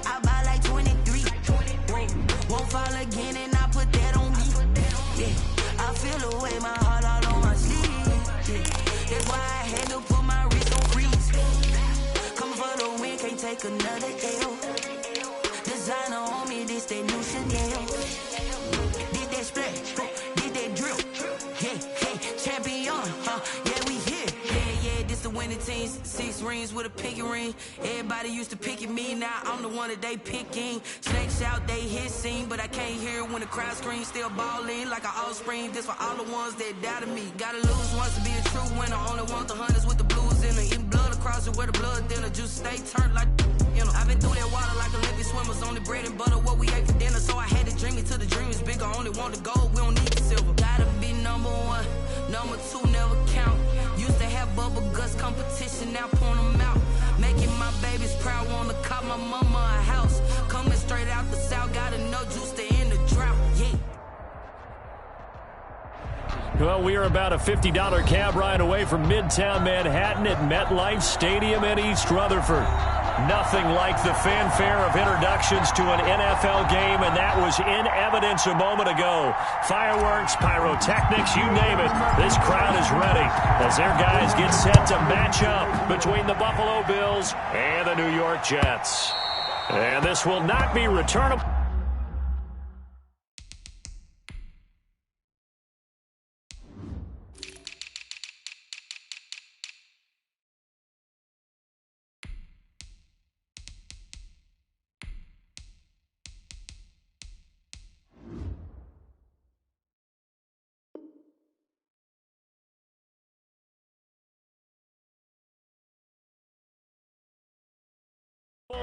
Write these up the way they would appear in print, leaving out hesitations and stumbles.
I buy like 23. Won't fall again and I put that on me. Yeah, I feel away my heart all on my sleeve. Yeah, that's why I had to put my wrist on freeze. Coming for the win, can't take another L. Designer on me, this that new Chanel. Did that splash, did that drill. Yeah, champion, yeah, we here. Yeah, this the winning team. 6 rings with a pinky ring. Everybody used to pick at me, now I'm the one that they picking. Snake shout, they hit scene, but I can't hear it when the crowd screams. Still balling like an offspring. This for all the ones that doubted me. Gotta lose once to be a true winner. Only want the hunters with the blues in it. Eating blood across it where the blood dinner. Juice stay turned like, you know. I've been through that water like Olympic swimmers. Only bread and butter, what we ate for dinner. So I had to dream it till the dream is bigger. Only want the gold, we don't need the silver. Gotta be number 1, number 2 never count. Used to have bubble guts competition, now point them out. Making my babies proud, wanna cop my mama a house. Coming straight out the south, gotta know juice to end the drought, yeah. Well, we are about a $50 cab ride away from Midtown Manhattan at MetLife Stadium in East Rutherford. Nothing like the fanfare of introductions to an NFL game, and that was in evidence a moment ago. Fireworks, pyrotechnics, you name it. This crowd is ready as their guys get set to match up between the Buffalo Bills and the New York Jets. And this will not be returnable.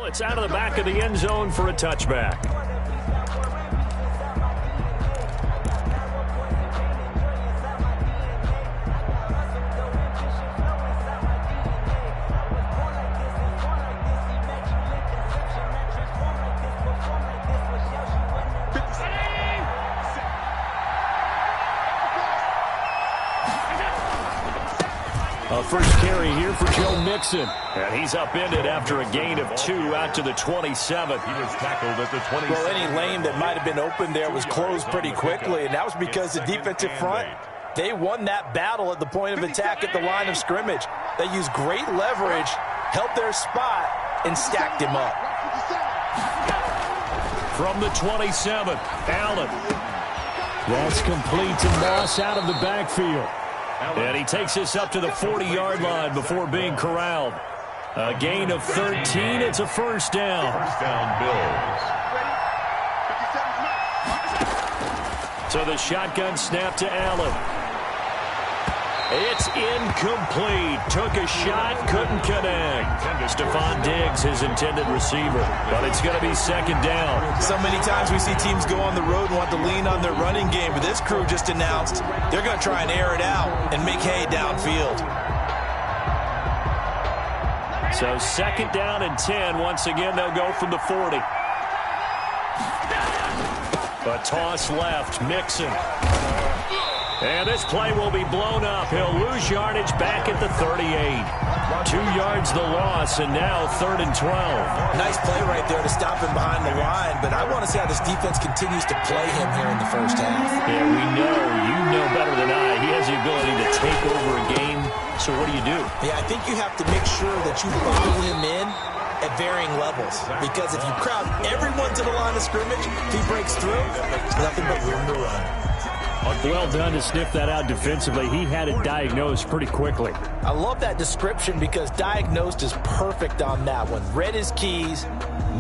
It's out of the back of the end zone for a touchback. First carry here for Joe Mixon. And he's upended after a gain of 2 out to the 27. He was tackled at the 27. Well, any lane that might have been open there was closed pretty quickly, and that was because the defensive front, they won that battle at the point of attack at the line of scrimmage. They used great leverage, held their spot, and stacked him up. From the 27, Allen. That's complete to Moss out of the backfield. And he takes this up to the 40-yard line before being corralled. A gain of 13. It's a first down. First down, Bills. So the shotgun snap to Allen. It's incomplete. Took a shot, couldn't connect. Stephon Diggs, his intended receiver. But it's going to be second down. So many times we see teams go on the road and want to lean on their running game, but this crew just announced they're going to try and air it out and make hay downfield. So second down and 10. Once again, they'll go from the 40. A toss left, Mixon. And this play will be blown up. He'll lose yardage back at the 38. 2 yards the loss, and now 3rd and 12. Nice play right there to stop him behind the line, but I want to see how this defense continues to play him here in the first half. Yeah, we know, you know better than I, he has the ability to take over a game. So what do you do? Yeah, I think you have to make sure that you follow him in at varying levels, because if you crowd everyone to the line of scrimmage, if he breaks through, there's nothing but room to run. Well done to sniff that out defensively. He had it diagnosed pretty quickly. I love that description because diagnosed is perfect on that one. Read his keys,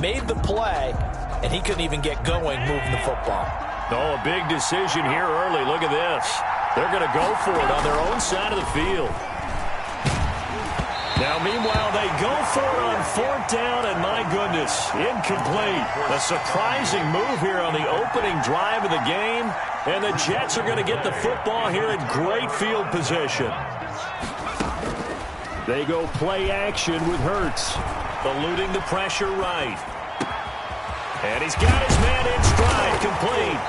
made the play, and he couldn't even get going moving the football. Oh, a big decision here early. Look at this. They're going to go for it on their own side of the field. Now, meanwhile, they go for it on 4th down, and my goodness, incomplete. A surprising move here on the opening drive of the game, and the Jets are going to get the football here in great field position. They go play action with Hurts, eluding the pressure right. And he's got his man in stride, complete.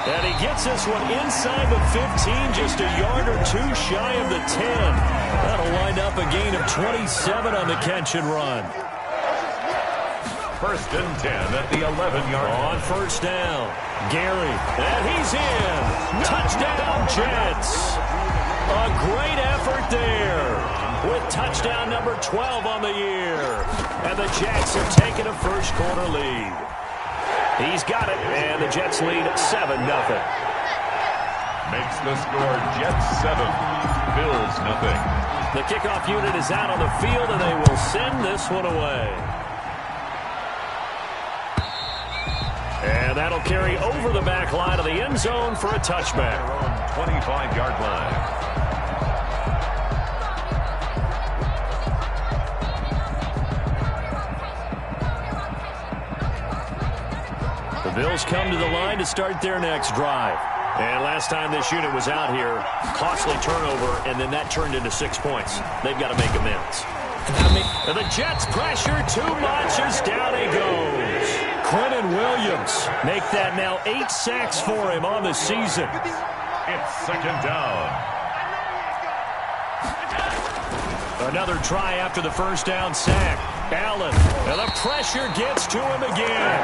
And he gets this one inside the 15, just a yard or two shy of the 10. That'll wind up a gain of 27 on the catch and run. 1st and 10 at the 11-yard line. On 1st down, Gary, and he's in. Touchdown, Jets. A great effort there with touchdown number 12 on the year. And the Jets have taken a first quarter lead. He's got it, and the Jets lead 7-0. Makes the score Jets 7, Bills 0. The kickoff unit is out on the field, and they will send this one away. And that'll carry over the back line of the end zone for a touchback. 25-yard line. The Bills come to the line to start their next drive. And last time this unit was out here, costly turnover, and then that turned into 6 points. They've got to make amends. And the Jets pressure too much as down he goes. Quinnen Williams make that now 8 sacks for him on the season. It's 2nd down. Another try after the 1st down sack. Allen, and the pressure gets to him again.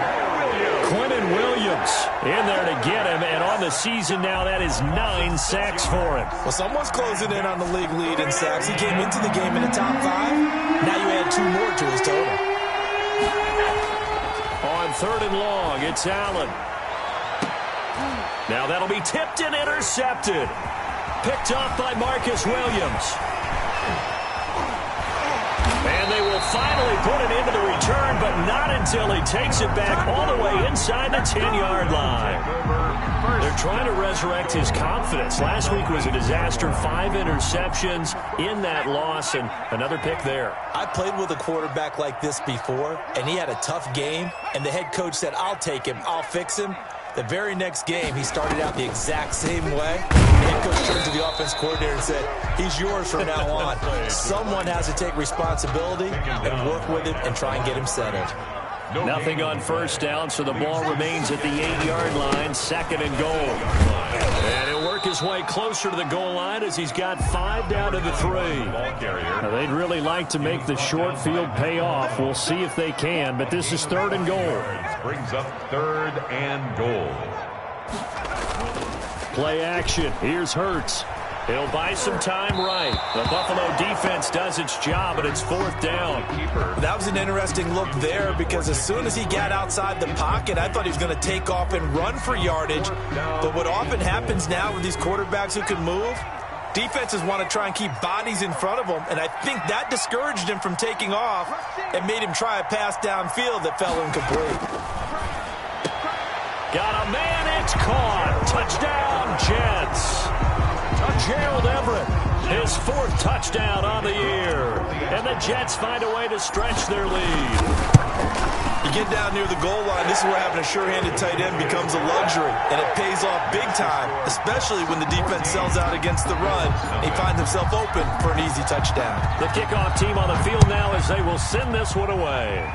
Quinnen Williams in there to get him, and on the season now, that is 9 sacks for him. Well, someone's closing in on the league lead in sacks. He came into the game in the top 5. Now you add 2 more to his total. On 3rd and long, it's Allen. Now that'll be tipped and intercepted. Picked off by Marcus Williams. And they will finally put it into the return, but not until he takes it back all the way inside the 10-yard line. They're trying to resurrect his confidence. Last week was a disaster. 5 interceptions in that loss, and another pick there. I played with a quarterback like this before, and he had a tough game, and the head coach said, I'll take him, I'll fix him. The very next game, he started out the exact same way. The head coach turned to the offense coordinator and said, he's yours from now on. Someone has to take responsibility and work with him and try and get him settled. Nothing on 1st down, so the ball remains at the 8-yard line, 2nd and goal. And he'll work his way closer to the goal line as he's got 5 down to the 3. Now, they'd really like to make the short field pay off. We'll see if they can, but this is 3rd and goal. Brings up 3rd and goal. Play action. Here's Hurts. He'll buy some time right. The Buffalo defense does its job, but it's 4th down. That was an interesting look there because as soon as he got outside the pocket, I thought he was going to take off and run for yardage. But what often happens now with these quarterbacks who can move, defenses want to try and keep bodies in front of them, and I think that discouraged him from taking off and made him try a pass downfield that fell incomplete. Got a man, it's caught. Touchdown, Jets. Gerald Everett, his 4th touchdown on the year. And the Jets find a way to stretch their lead. You get down near the goal line, this is where having a sure-handed tight end becomes a luxury, and it pays off big time, especially when the defense sells out against the run. He finds himself open for an easy touchdown. The kickoff team on the field now as they will send this one away.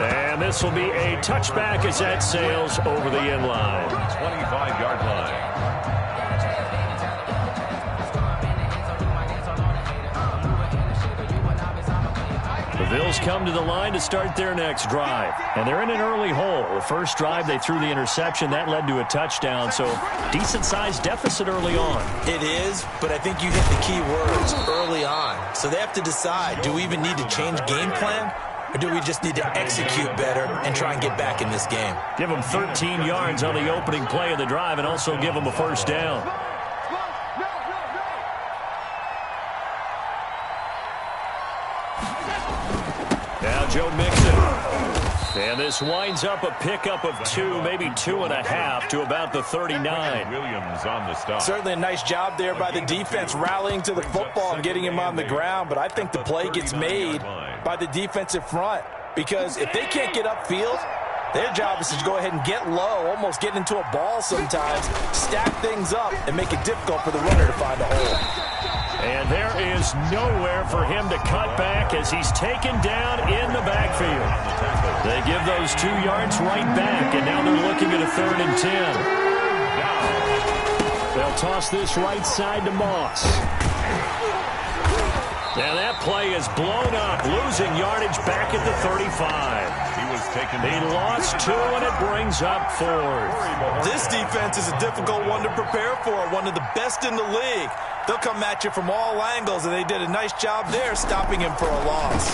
And this will be a touchback as that sails over the end line. 25-yard line. The Bills come to the line to start their next drive. And they're in an early hole. The first drive, they threw the interception. That led to a touchdown. So decent-sized deficit early on. It is, but I think you hit the key words, early on. So they have to decide, do we even need to change game plan? Or do we just need to execute better and try and get back in this game? Give them 13 yards on the opening play of the drive and also give them a 1st down. Now Joe Mixon. And this winds up a pickup of 2, maybe 2.5 to about the 39. Williams on the stop. Certainly a nice job there by the defense rallying to the football and getting him on the ground, but I think the play gets made by the defensive front because if they can't get upfield, their job is to go ahead and get low, almost get into a ball sometimes, stack things up, and make it difficult for the runner to find a hole. And there is nowhere for him to cut back as he's taken down in the backfield. They give those 2 yards right back, and now they're looking at a 3rd and 10. They'll toss this right side to Moss. And that play is blown up, losing yardage back at the 35. He lost 2, and it brings up 4th. This defense is a difficult one to prepare for, one of the best in the league. They'll come at you from all angles, and they did a nice job there stopping him for a loss.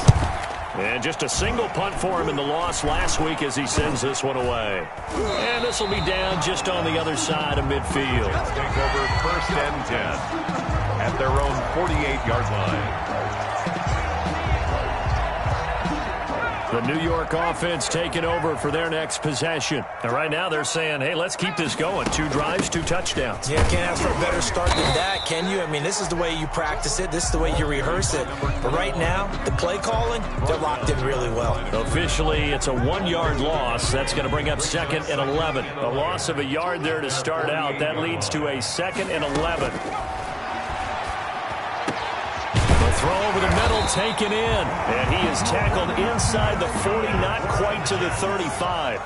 And just a single punt for him in the loss last week as he sends this one away. And this will be down just on the other side of midfield. Take over 1st and 10 at their own 48-yard line. The New York offense taking over for their next possession. And right now they're saying, hey, let's keep this going. 2 drives, 2 touchdowns. Yeah, can't ask for a better start than that, can you? I mean, this is the way you practice it. This is the way you rehearse it. But right now, the play calling, they're locked in really well. Officially, it's a 1-yard loss. That's going to bring up 2nd and 11. A loss of a yard there to start out. That leads to a 2nd and 11. Throw over the middle, taken in. And he is tackled inside the 40, not quite to the 35.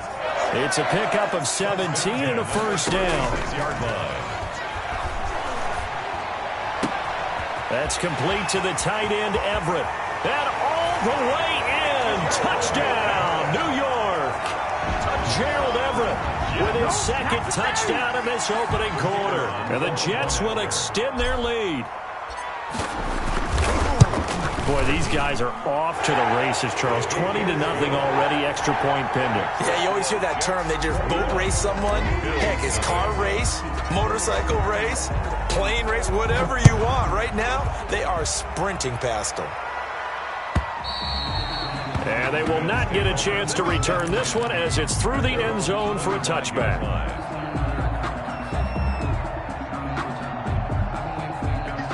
It's a pickup of 17 and a 1st down. That's complete to the tight end, Everett. And all the way in. Touchdown, New York. Gerald Everett with his 2nd touchdown in this opening quarter. And the Jets will extend their lead. Boy, these guys are off to the races, Charles. 20-0 already, extra point pending. Yeah, you always hear that term. They just boat race someone. Heck, it's car race, motorcycle race, plane race, whatever you want. Right now, they are sprinting past them. And they will not get a chance to return this one as it's through the end zone for a touchback.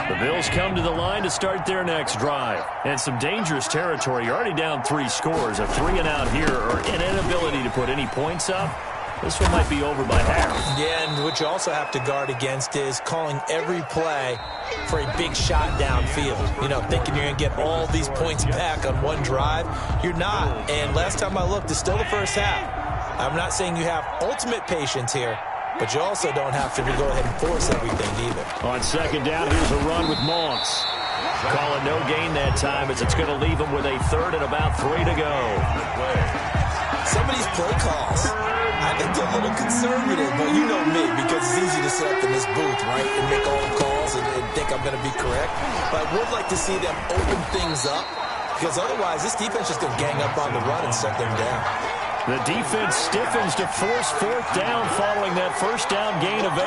The Bills come to the line to start their next drive. And some dangerous territory. You're already down 3 scores. A 3-and-out here or an inability to put any points up. This one might be over by half. Yeah, and what you also have to guard against is calling every play for a big shot downfield. You know, thinking you're going to get all these points back on one drive. You're not. And last time I looked, it's still the first half. I'm not saying you have ultimate patience here, but you also don't have to go ahead and force everything either. On 2nd down, here's a run with Moss. Calling no gain that time as it's going to leave him with a 3rd and about 3 to go. Some of these play calls, I think they're a little conservative, but you know me, because it's easy to sit up in this booth, right, and make all the calls and think I'm going to be correct. But I would like to see them open things up, because otherwise this defense is going to gang up on the run and set them down. The defense stiffens to force 4th down following that 1st down gain of 8.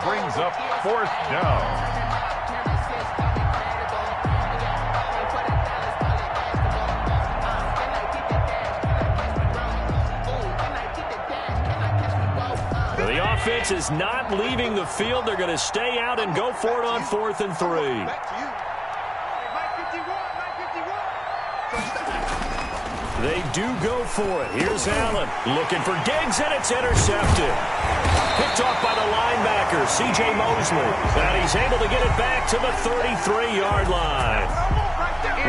Brings up 4th down. The offense is not leaving the field. They're going to stay out and go for it on 4th and 3. They do go for it. Here's Allen looking for Diggs, and it's intercepted. Picked off by the linebacker, C.J. Mosley. And he's able to get it back to the 33-yard line.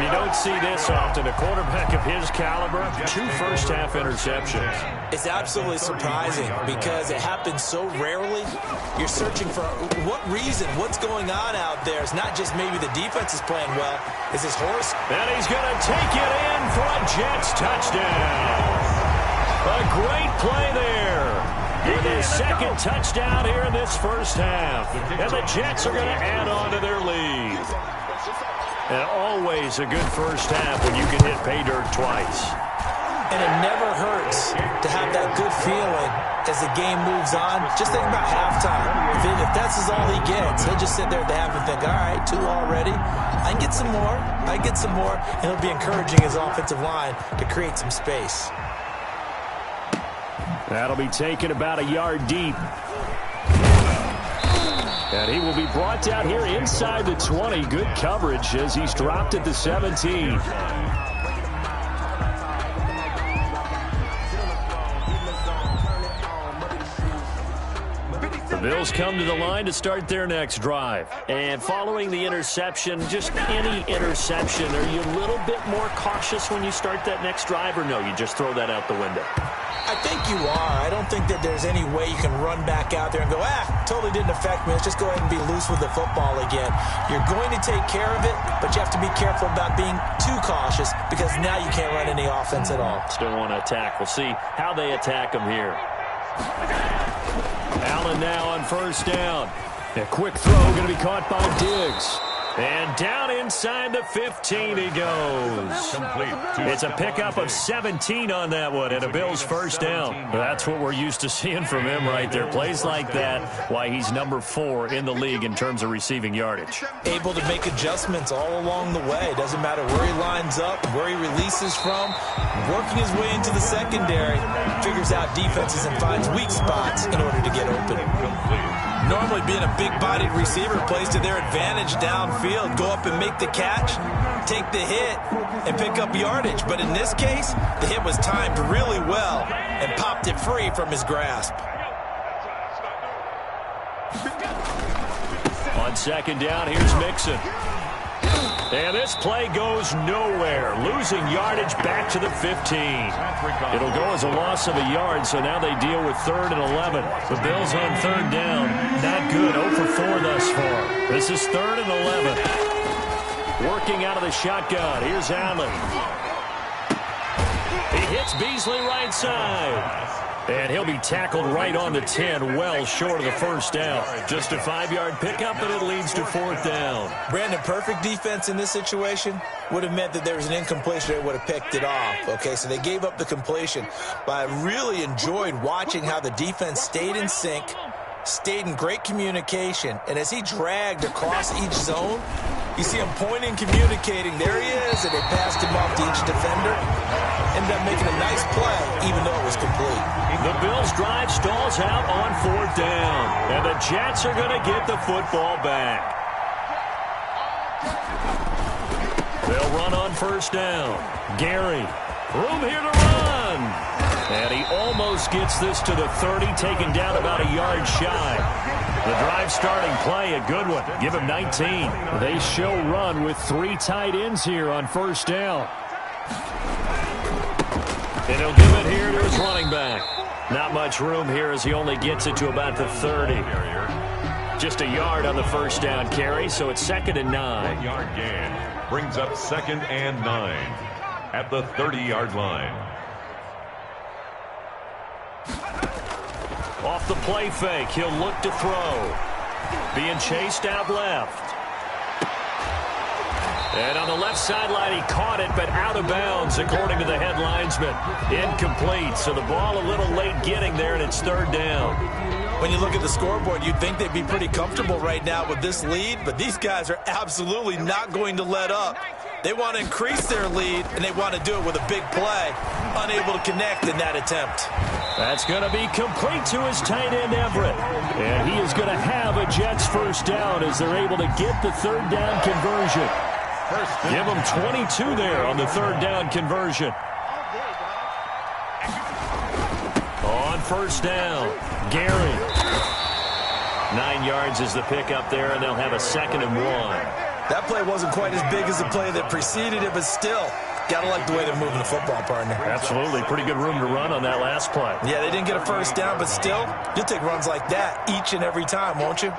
You don't see this often. A quarterback of his caliber, 2 first-half interceptions. It's absolutely surprising because it happens so rarely. You're searching for what reason, what's going on out there. It's not just maybe the defense is playing well. It's his horse. And he's going to take it in for a Jets touchdown. A great play there. With his 2nd touchdown here in this first half. And the Jets are going to add on to their lead. And always a good first half when you can hit pay dirt twice. And it never hurts to have that good feeling as the game moves on. Just think about halftime. If that's all he gets, he'll just sit there at the half and think, all right, 2 already. I can get some more. I can get some more. And he'll be encouraging his offensive line to create some space. That'll be taken about a yard deep. And he will be brought down here inside the 20. Good coverage as he's dropped at the 17. The Bills come to the line to start their next drive. And following the interception, just any interception, are you a little bit more cautious when you start that next drive, or no, you just throw that out the window? I think you are. I don't think that there's any way you can run back out there and go, totally didn't affect me. Let's just go ahead and be loose with the football again. You're going to take care of it, but you have to be careful about being too cautious because now you can't run any offense at all. Still want to attack. We'll see how they attack them here. Allen now on first down. A quick throw going to be caught by Diggs. And down inside the 15 he goes. It's a pickup of 17 on that one and a Bills first down. That's what we're used to seeing from him right there. Plays like that, why he's number 4 in the league in terms of receiving yardage. Able to make adjustments all along the way. Doesn't matter where he lines up, where he releases from. Working his way into the secondary. Figures out defenses and finds weak spots in order to get open. Normally being a big-bodied receiver plays to their advantage downfield. Go up and make the catch, take the hit, and pick up yardage. But in this case, the hit was timed really well and popped it free from his grasp. On second down, here's Mixon. And this play goes nowhere. Losing yardage back to the 15. It'll go as a loss of a yard, so now they deal with 3rd and 11. The Bills on third down. Not good. 0 for 4 thus far. This is 3rd and 11. Working out of the shotgun. Here's Allen. He hits Beasley right side. And he'll be tackled right on the 10, well short of the first down. Just a 5-yard pickup, and it leads to 4th down. Brandon, perfect defense in this situation would have meant that there was an incompletion. They would have picked it off. Okay, so they gave up the completion. But I really enjoyed watching how the defense stayed in sync, stayed in great communication. And as he dragged across each zone, you see him pointing, communicating. There he is, and they passed him off to each defender. Ended up making a nice play, even though it was complete. The Bills' drive stalls out on 4th down. And the Jets are going to get the football back. They'll run on first down. Gary, room here to run. And he almost gets this to the 30, taken down about a yard shy. The drive starting play, a good one. Give him 19. They show run with 3 tight ends here on first down. And he'll give it here to his running back. Not much room here as he only gets it to about the 30. Just a yard on the first down carry, so it's 2nd and 9. 1-yard gain brings up 2nd and 9 at the 30-yard line. Off the play fake, he'll look to throw. Being chased out left. And on the left sideline, he caught it, but out of bounds, according to the head linesman. Incomplete, so the ball a little late getting there, and it's 3rd down. When you look at the scoreboard, you'd think they'd be pretty comfortable right now with this lead, but these guys are absolutely not going to let up. They want to increase their lead, and they want to do it with a big play. Unable to connect in that attempt. That's going to be complete to his tight end, Everett. And he is going to have a Jets first down as they're able to get the 3rd down conversion. Give him 22 there on the 3rd down conversion. On first down, Gary. 9 yards is the pickup there, and they'll have a 2nd and 1. That play wasn't quite as big as the play that preceded it, but still, got to like the way they're moving the football, partner. Absolutely. Pretty good room to run on that last play. Yeah, they didn't get a first down, but still, you'll take runs like that each and every time, won't you?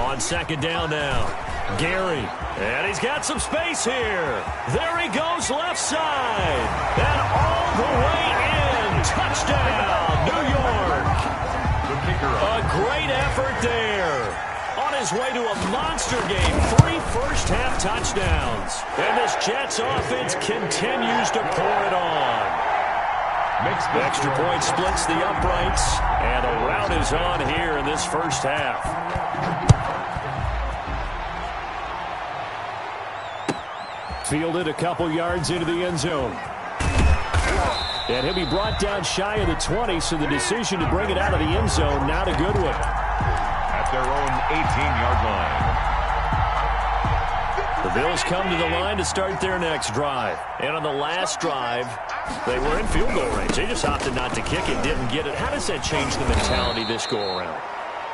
On 2nd down now, Gary. And he's got some space here. There he goes left side. And all the way in. Touchdown, New York. A great effort there. On his way to a monster game. 3 first-half touchdowns. And this Jets offense continues to pour it on. The extra point splits the uprights. And the rout is on here in this first half. Fielded a couple yards into the end zone. And he'll be brought down shy of the 20, so the decision to bring it out of the end zone, not a good one. At their own 18-yard line. The Bills come to the line to start their next drive. And on the last drive, They were in field goal range. They just opted not to kick it, didn't get it. How does that change the mentality this go-around?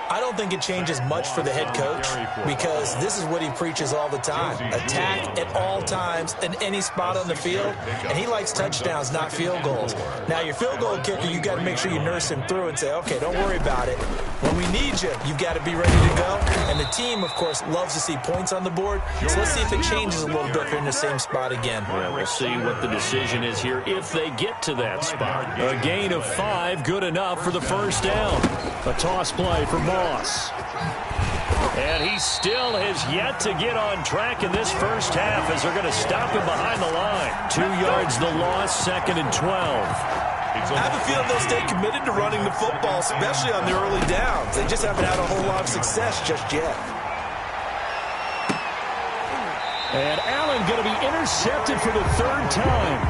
I don't think it changes much for the head coach because this is what he preaches all the time. Attack at all times in any spot on the field, and he likes touchdowns, not field goals. Now, your field goal kicker, you've got to make sure you nurse him through and say, okay, don't worry about it. When we need you, you've got to be ready to go. And the team, of course, loves to see points on the board. So let's see if it changes a little bit if they're in the same spot again. Well, we'll see what the decision is here if they get to that spot. A gain of 5, good enough for the first down. A toss play for Moss. And he still has yet to get on track in this first half as they're going to stop him behind the line. 2 yards the loss, 2nd and 12. I have a feeling they'll stay committed to running the football, especially on the early downs. They just haven't had a whole lot of success just yet. And Allen going to be intercepted for the 3rd time.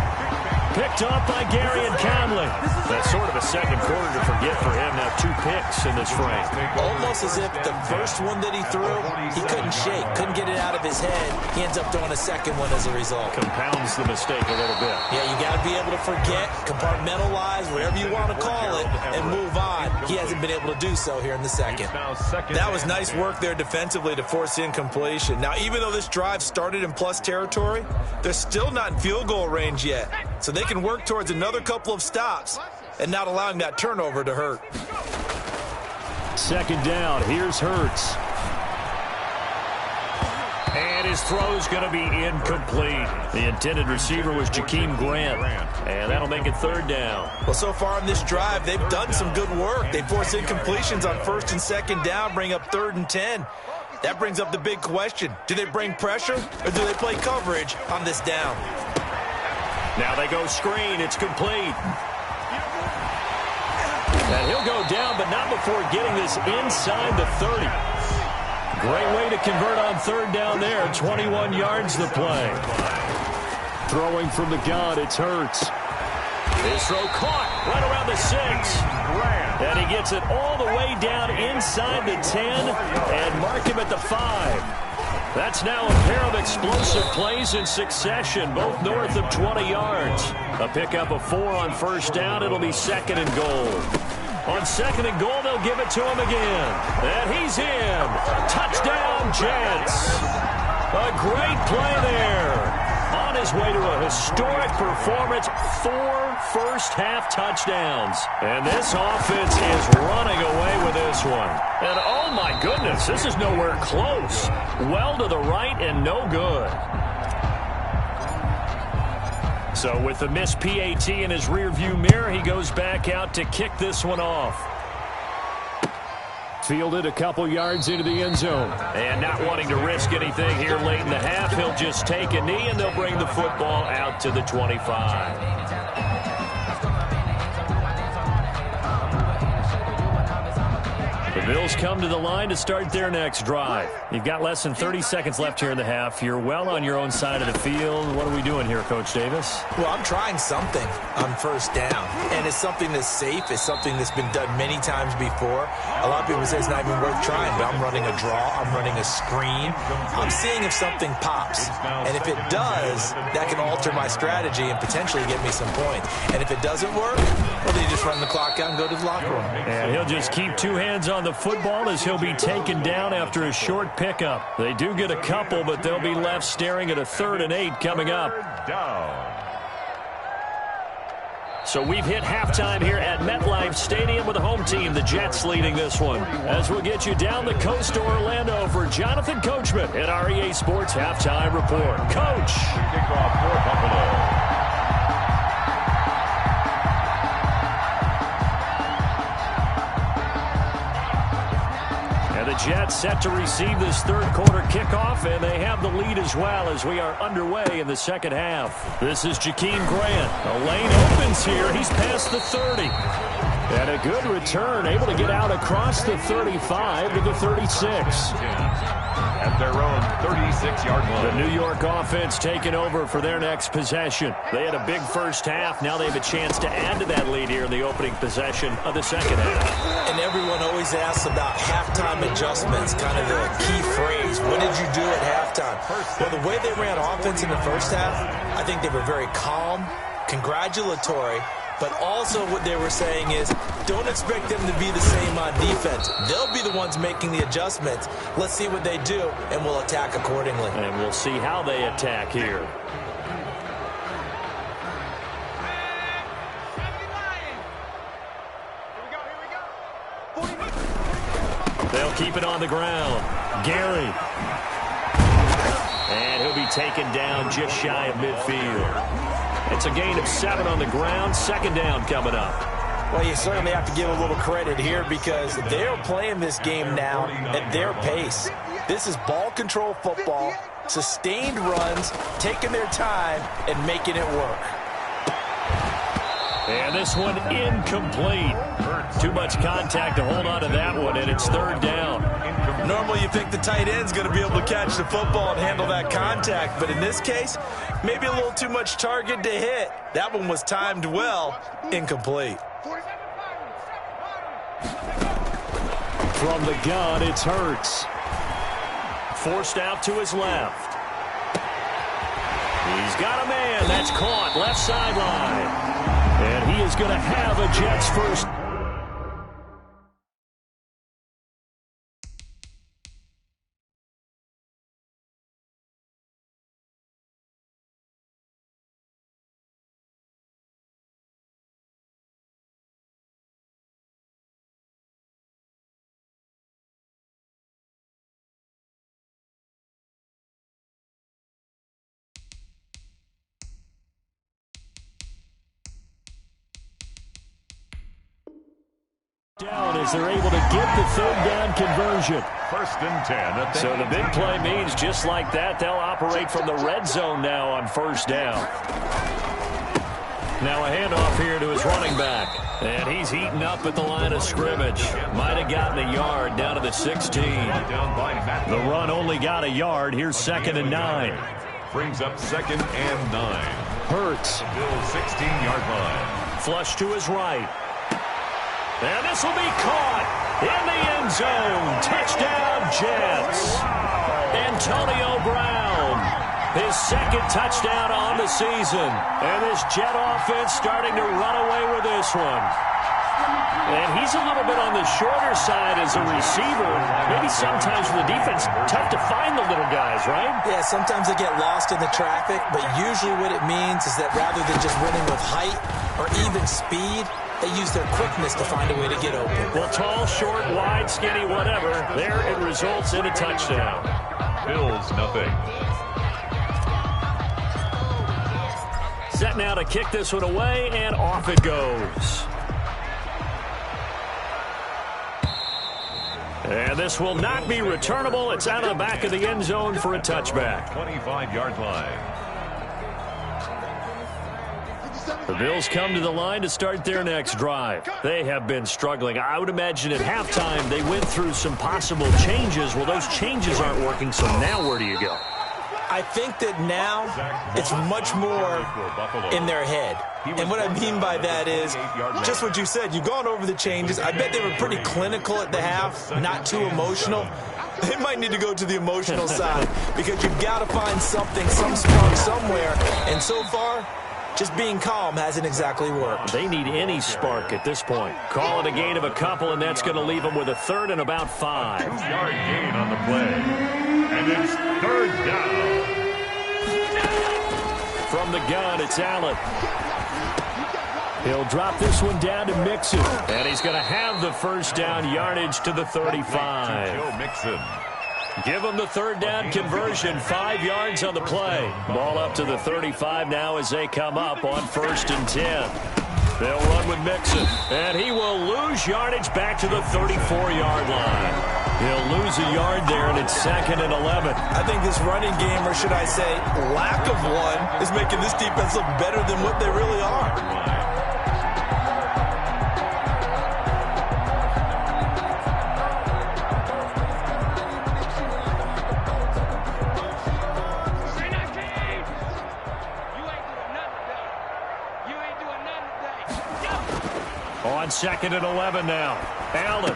Picked off by Gary and Conley. That's sort of a second quarter to forget for him. Now 2 picks in this frame. Almost as if the first one that he threw, he couldn't shake, couldn't get it out of his head. He ends up throwing a second one as a result. Compounds the mistake a little bit. Yeah, you got to be able to forget, compartmentalize, whatever you want to call it, and move on. He hasn't been able to do so here in the second. That was nice work there defensively to force incompletion. Now, even though this drive started in plus territory, they're still not in field goal range yet. So they can work towards another couple of stops and not allowing that turnover to hurt. 2nd down. Here's Hurts. And his throw's going to be incomplete. The intended receiver was Jakeem Grant. And that'll make it 3rd down. Well, so far in this drive, they've done some good work. They force incompletions on 1st and 2nd down, bring up 3rd and 10. That brings up the big question. Do they bring pressure or do they play coverage on this down? Now they go screen. It's complete. And he'll go down, but not before getting this inside the 30. Great way to convert on 3rd down there. 21 yards the play. Throwing from the gun, it's Hurts. His throw caught right around the 6. And he gets it all the way down inside the 10 and mark him at the 5. That's now a pair of explosive plays in succession, both north of 20 yards. A pickup of 4 on 1st down. It'll be 2nd and goal. On 2nd and goal, they'll give it to him again. And he's in. Touchdown, Jets. A great play there. On his way to a historic performance, 4 first-half touchdowns. And this offense is running away with this one. And oh my goodness, this is nowhere close. Well to the right and no good. So with the missed PAT in his rearview mirror, he goes back out to kick this one off. Fielded a couple yards into the end zone. And not wanting to risk anything here late in the half, he'll just take a knee and they'll bring the football out to the 25. The Bills come to the line to start their next drive. You've got less than 30 seconds left here in the half. You're well on your own side of the field. What are we doing here, Coach Davis? Well, I'm trying something on 1st down. And it's something that's safe. It's something that's been done many times before. A lot of people say it's not even worth trying, but I'm running a draw. I'm running a screen. I'm seeing if something pops. And if it does, that can alter my strategy and potentially get me some points. And if it doesn't work, well, then you just run the clock out and go to the locker room. And he'll just keep 2 hands on the football as he'll be taken down after a short pickup. They do get a couple, but they'll be left staring at a 3rd and 8 coming up. So we've hit halftime here at MetLife Stadium with the home team, the Jets, leading this one. As we'll get you down the coast to Orlando for Jonathan Coachman at our EA Sports Halftime Report. Coach. Kickoff for Buffalo. The Jets set to receive this 3rd quarter kickoff, and they have the lead as well as we are underway in the 2nd half. This is Jakeem Grant. A lane opens here. He's past the 30. And a good return, able to get out across the 35 to the 36. At their own 36-yard line. The New York offense taking over for their next possession. They had a big first half. Now they have a chance to add to that lead here in the opening possession of the 2nd half. And everyone always asks about halftime adjustments, kind of the key phrase. What did you do at halftime? Well, the way they ran offense in the first half, I think they were very calm, congratulatory, but also what they were saying is don't expect them to be the same on defense. They'll be the ones making the adjustments. Let's see what they do, and we'll attack accordingly. And we'll see how they attack here. They'll keep it on the ground. Gary. And he'll be taken down just shy of midfield. It's a gain of 7 on the ground. Second down coming up. Well, you certainly have to give a little credit here because they're playing this game now at their pace. This is ball control football, sustained runs, taking their time and making it work. And this one incomplete. Too much contact to hold on to that one, and it's third down. Normally you think the tight end's going to be able to catch the football and handle that contact, but in this case, maybe a little too much target to hit. That one was timed well, incomplete. From the gun, it's Hurts. Forced out to his left. He's got a man. That's caught. Left sideline. And he is going to have a Jets first. Down as they're able to get the third down conversion. First and 10. So the big play means just like that, they'll operate from the red zone now on first down. Now a handoff here to his running back. And he's heating up at the line of scrimmage. Might have gotten a yard down to the 16. The run only got a yard. Here's second and 9. Brings up second and 9. Hurts. Bill's 16-yard line. Flush to his right. And this will be caught in the end zone. Touchdown, Jets. Antonio Brown, his second touchdown on the season. And this Jet offense starting to run away with this one. And he's a little bit on the shorter side as a receiver. Maybe sometimes for the defense, tough to find the little guys, right? Yeah, sometimes they get lost in the traffic, but usually what it means is that rather than just winning with height or even speed, they use their quickness to find a way to get open. Well, tall, short, wide, skinny, whatever. There it results in a touchdown. Bills, nothing. Set now to kick this one away, and off it goes. And this will not be returnable. It's out of the back of the end zone for a touchback. 25-yard line. The Bills come to the line to start their next drive. They have been struggling. I would imagine at halftime they went through some possible changes. Well, those changes aren't working, so now where do you go? I think that now it's much more in their head. And what I mean by that is just what you said. You've gone over the changes. I bet they were pretty clinical at the half, not too emotional. They might need to go to the emotional side because you've got to find something, some spark somewhere. And so far, just being calm hasn't exactly worked. They need any spark at this point. Call it a gain of a couple, and that's going to leave them with a third and about 5. 2-yard gain on the play. And it's third down. From the gun, it's Allen. He'll drop this one down to Mixon. And he's going to have the first down yardage to the 35. Joe Mixon. Give them the third down conversion, 5 yards on the play. Ball up to the 35 now as they come up on first and 10. They'll run with Mixon, and he will lose yardage back to the 34-yard line. He'll lose a yard there, and it's second and 11. I think this running game, or should I say lack of one, is making this defense look better than what they really are. On second and 11 now. Allen.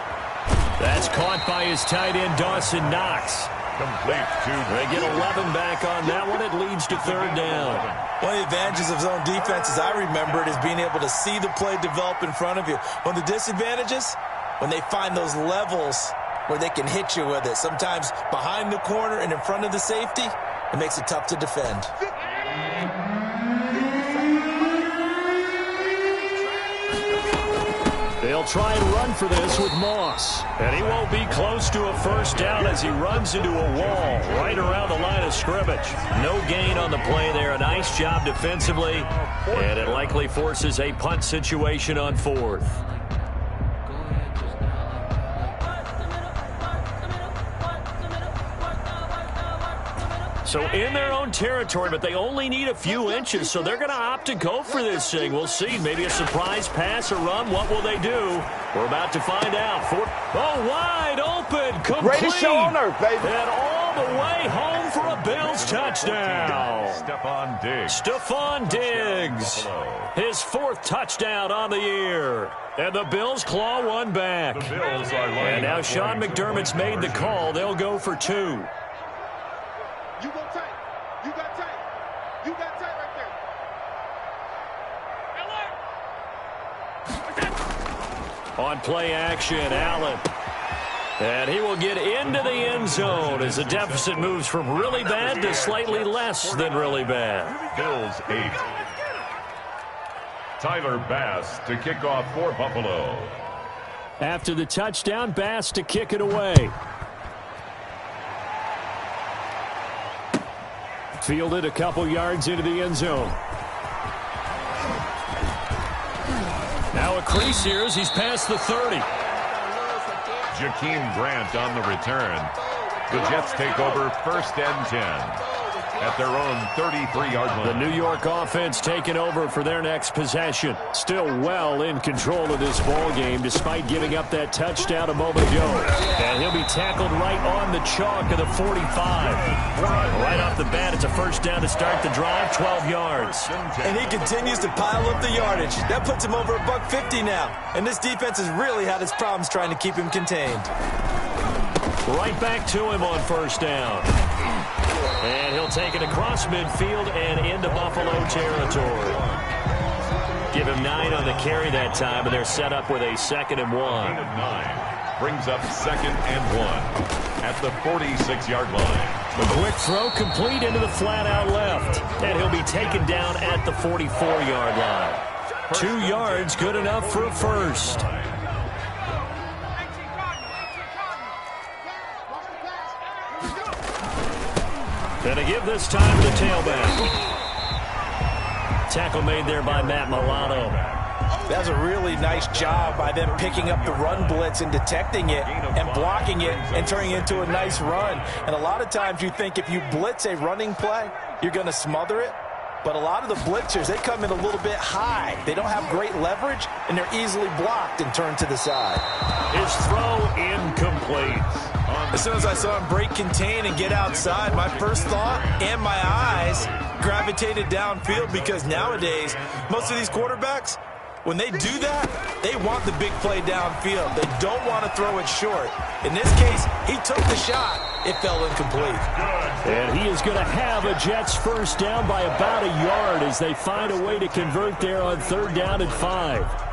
That's caught by his tight end, Dawson Knox. Complete to They get 11 back on that one. It leads to third down. One of the advantages of zone defense, as I remember it, is being able to see the play develop in front of you. One of the disadvantages, when they find those levels where they can hit you with it, sometimes behind the corner and in front of the safety, it makes it tough to defend. They'll try and run for this with Moss. And he won't be close to a first down as he runs into a wall right around the line of scrimmage. No gain on the play there. A nice job defensively. And it likely forces a punt situation on fourth. So in their own territory, but they only need a few inches, so they're going to opt to go for this thing. We'll see. Maybe a surprise pass or run. What will they do? We're about to find out. Wide open, complete. Greatest show on earth, baby. And all the way home for a Bills touchdown. Stephon Diggs. His fourth touchdown on the year. And the Bills claw one back. And now Sean McDermott's made the call. They'll go for two. You go tight. You got tight. You got tight right there. On play action, Allen. And he will get into the end zone as the deficit moves from really bad to slightly less than really bad. Bills 8. Tyler Bass to kick off for Buffalo. After the touchdown, Bass to kick it away. Fielded a couple yards into the end zone. Now a crease here as he's past the 30. Jakeem Grant on the return. The Jets take over 1st and 10 at their own 33-yard line. The New York offense taking over for their next possession. Still well in control of this ball game despite giving up that touchdown a moment ago. And he'll be tackled right on the chalk of the 45. Right off the bat, it's a first down to start the drive, 12 yards. And he continues to pile up the yardage. That puts him over $150 now. And this defense has really had its problems trying to keep him contained. Right back to him on first down. And he'll take it across midfield and into Buffalo territory. Give him 9 on the carry that time, and they're set up with a 2nd and 1. 9 brings up 2nd and 1 at the 46-yard line. The quick throw complete into the flat-out left. And he'll be taken down at the 44-yard line. 2 yards, good enough for a first. And to give this time to the tailback. Tackle made there by Matt Milano. That was a really nice job by them picking up the run blitz and detecting it and blocking it and turning it into a nice run. And a lot of times you think if you blitz a running play, you're going to smother it. But a lot of the blitzers, they come in a little bit high. They don't have great leverage, and they're easily blocked and turned to the side. His throw incomplete. As soon as I saw him break contain and get outside, my first thought and my eyes gravitated downfield because nowadays, most of these quarterbacks, when they do that, they want the big play downfield. They don't want to throw it short. In this case, he took the shot. It fell incomplete. And he is going to have a Jets first down by about a yard as they find a way to convert there on 3rd down and 5.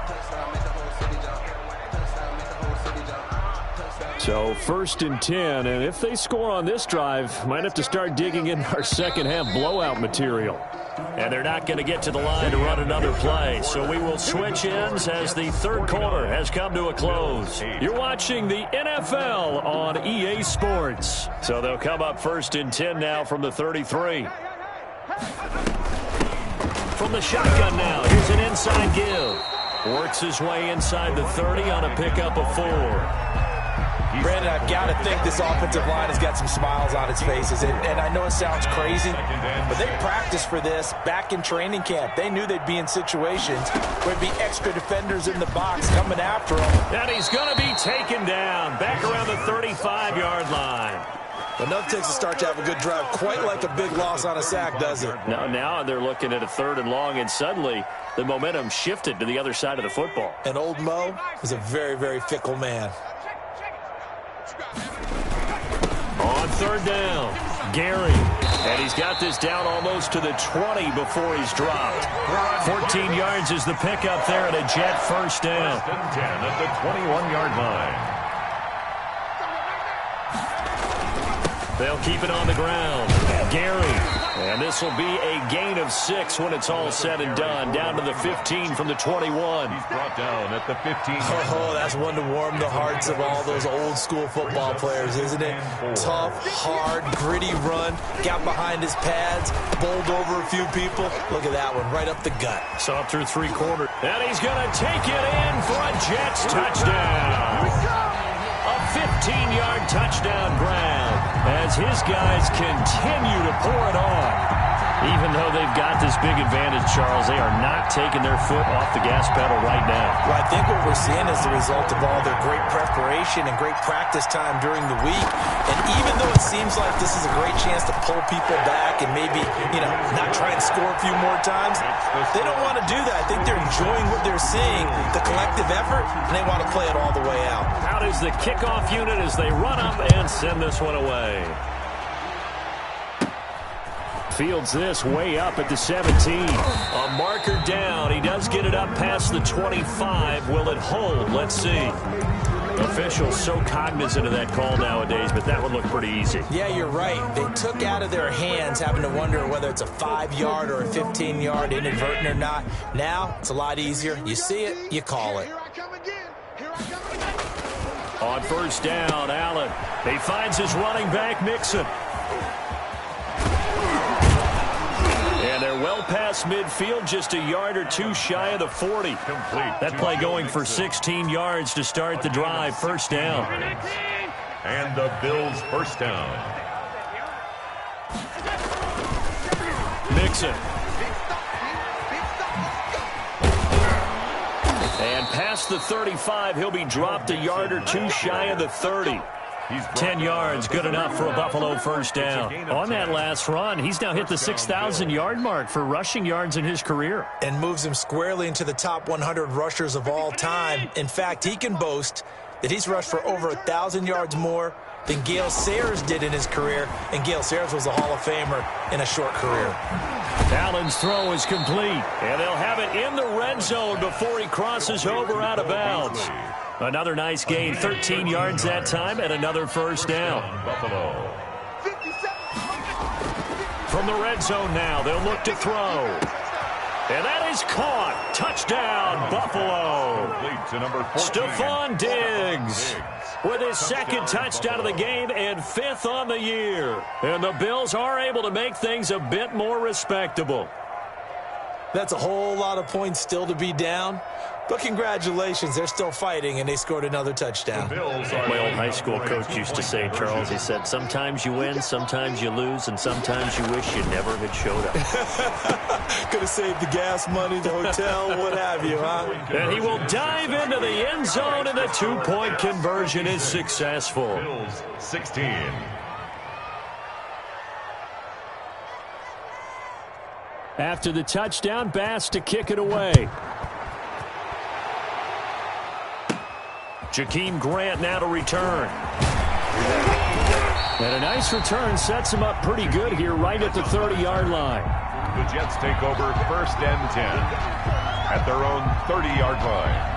So 1st and 10, and if they score on this drive, might have to start digging in our second half blowout material. And they're not going to get to the line to run another play. So we will switch ends as the 3rd quarter has come to a close. You're watching the NFL on EA Sports. So they'll come up 1st and 10 now from the 33. From the shotgun now, here's an inside give. Works his way inside the 30 on a pickup of 4. Brandon, I've got to think this offensive line has got some smiles on its faces. And I know it sounds crazy, but they practiced for this back in training camp. They knew they'd be in situations where there'd be extra defenders in the box coming after them. And he's going to be taken down back around the 35-yard line. Enough takes to start to have a good drive, quite like a big loss on a sack, does it? Now they're looking at a 3rd and long, and suddenly the momentum shifted to the other side of the football. And old Mo is a very, very fickle man. On third down. Gary. And he's got this down almost to the 20 before he's dropped. 14 yards is the pickup there and a Jet first down. First and 10 at the 21-yard line. They'll keep it on the ground. Gary. And this will be a gain of 6 when it's all said and done. Down to the 15 from the 21. He's brought down at the 15. Oh, that's one to warm the hearts of all those old school football players, isn't it? Tough, hard, gritty run. Got behind his pads, bowled over a few people. Look at that one, right up the gut. Saw through 3 quarters. And he's going to take it in for a Jets touchdown. A 15-yard touchdown grab as his guys continue to pour it on. Even though they've got this big advantage, Charles, they are not taking their foot off the gas pedal right now. Well, I think what we're seeing is the result of all their great preparation and great practice time during the week. And even though it seems like this is a great chance to pull people back and maybe, not try and score a few more times, they don't want to do that. I think they're enjoying what they're seeing, the collective effort, and they want to play it all the way out. Out is the kickoff unit as they run up and send this one away. Fields this way up at the 17. A marker down. He does get it up past the 25. Will it hold? Let's see. Officials so cognizant of that call nowadays, but that one looked pretty easy. Yeah, you're right. They took out of their hands having to wonder whether it's a 5-yard or a 15-yard, inadvertent or not. Now, it's a lot easier. You see it, you call it. On first down, Allen. He finds his running back, Mixon. And they're well past midfield, just a yard or 2 shy of the 40. That play going for 16 yards to start the drive. First down. And the Bills first down. Mixon. And past the 35, he'll be dropped a yard or 2 shy of the 30. 10 yards, good enough for a Buffalo first down. On that last run, he's now hit the 6,000-yard mark for rushing yards in his career. And moves him squarely into the top 100 rushers of all time. In fact, he can boast that he's rushed for over 1,000 yards more than Gale Sayers did in his career. And Gale Sayers was a Hall of Famer in a short career. Allen's throw is complete. And they'll have it in the red zone before he crosses over out of bounds. Another nice gain, 13 yards that time, and another first down. Buffalo. From the red zone now, they'll look to throw. And that is caught. Touchdown, Buffalo. Stephon Diggs with his second touchdown of the game and 5th on the year. And the Bills are able to make things a bit more respectable. That's a whole lot of points still to be down. But congratulations, they're still fighting, and they scored another touchdown. My old high school coach used to say, Charles, he said, sometimes you win, sometimes you lose, and sometimes you wish you never had showed up. Could have saved the gas money, the hotel, what have you, huh? And he will dive into the end zone, and the 2-point conversion is successful. Bills 16. After the touchdown, Bass to kick it away. Jakeem Grant now to return. And a nice return sets him up pretty good here right at the 30-yard line. The Jets take over first and 10 at their own 30-yard line.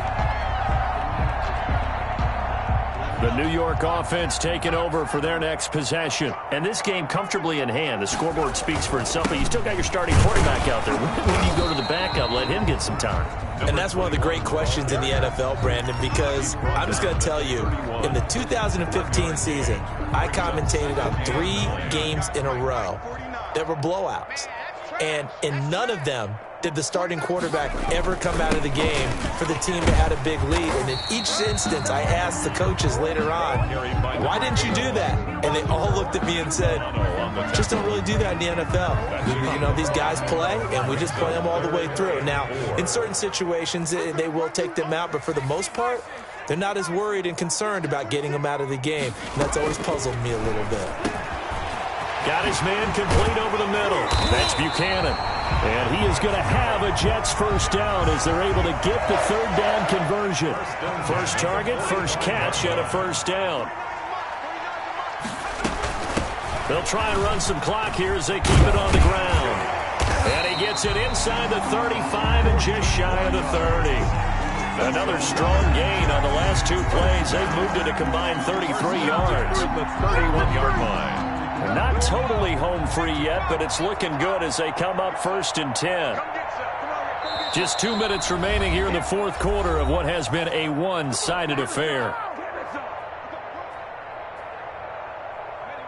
The New York offense taking over for their next possession. And this game comfortably in hand. The scoreboard speaks for itself, but you still got your starting quarterback out there. When you go to the backup, let him get some time. And that's one of the great questions in the NFL, Brandon, because I'm just going to tell you, in the 2015 season, I commentated on 3 games in a row that were blowouts. And in none of them did the starting quarterback ever come out of the game for the team that had a big lead. And in each instance, I asked the coaches later on, why didn't you do that? And they all looked at me and said, just don't really do that in the NFL. You know, these guys play, and we just play them all the way through. Now, in certain situations, they will take them out, but for the most part, they're not as worried and concerned about getting them out of the game. And that's always puzzled me a little bit. Got his man complete over the middle. That's Buchanan. And he is going to have a Jets first down as they're able to get the 3rd down conversion. First target, first catch, and a first down. They'll try and run some clock here as they keep it on the ground. And he gets it inside the 35 and just shy of the 30. Another strong gain on the last two plays. They've moved it a combined 33 yards. The 31-yard line. Not totally home free yet, but it's looking good as they come up 1st and 10. Just 2 minutes remaining here in the fourth quarter of what has been a one-sided affair.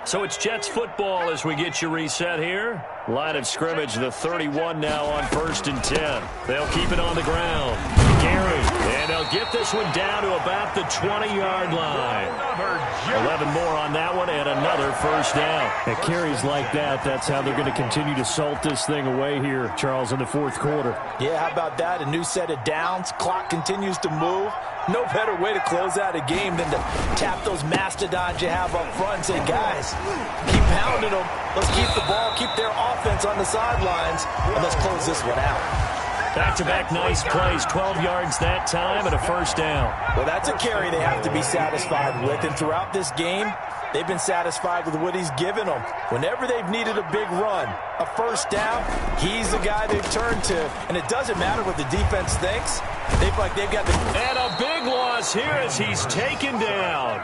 So it's Jets football as we get you reset here. Line of scrimmage, the 31 now on 1st and 10. They'll keep it on the ground. Gary, and they'll get this one down to about the 20-yard line. 11 more on that one and another first down. At carries like that, that's how they're going to continue to salt this thing away here, Charles, in the fourth quarter. Yeah, how about that? A new set of downs. Clock continues to move. No better way to close out a game than to tap those mastodons you have up front and say, guys, keep pounding them. Let's keep the ball, keep their offense on the sidelines, and let's close this one out. Back-to-back nice plays, 12 yards that time and a first down. Well, that's a carry they have to be satisfied with, and throughout this game, they've been satisfied with what he's given them. Whenever they've needed a big run, a first down, he's the guy they've turned to. And it doesn't matter what the defense thinks. They've got the... And a big loss here as he's taken down.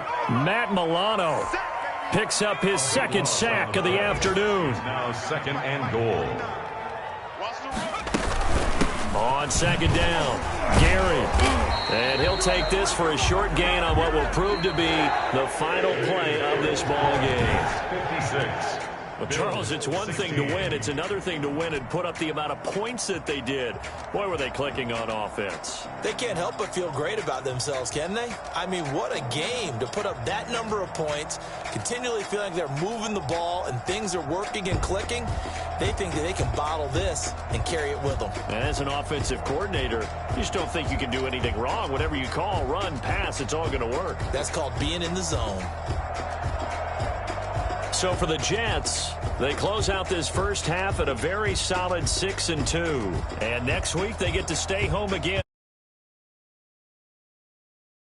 Matt Milano picks up his second sack of the afternoon. Now 2nd and goal. On 2nd down, Gary. And he'll take this for a short gain on what will prove to be the final play of this ball game. 56. Well, Charles, it's one thing to win. It's another thing to win and put up the amount of points that they did. Boy, were they clicking on offense. They can't help but feel great about themselves, can they? I mean, what a game to put up that number of points, continually feeling they're moving the ball and things are working and clicking. They think that they can bottle this and carry it with them. And as an offensive coordinator, you just don't think you can do anything wrong. Whatever you call, run, pass, it's all going to work. That's called being in the zone. So for the Jets, they close out this first half at a very solid 6-2. And next week, they get to stay home again.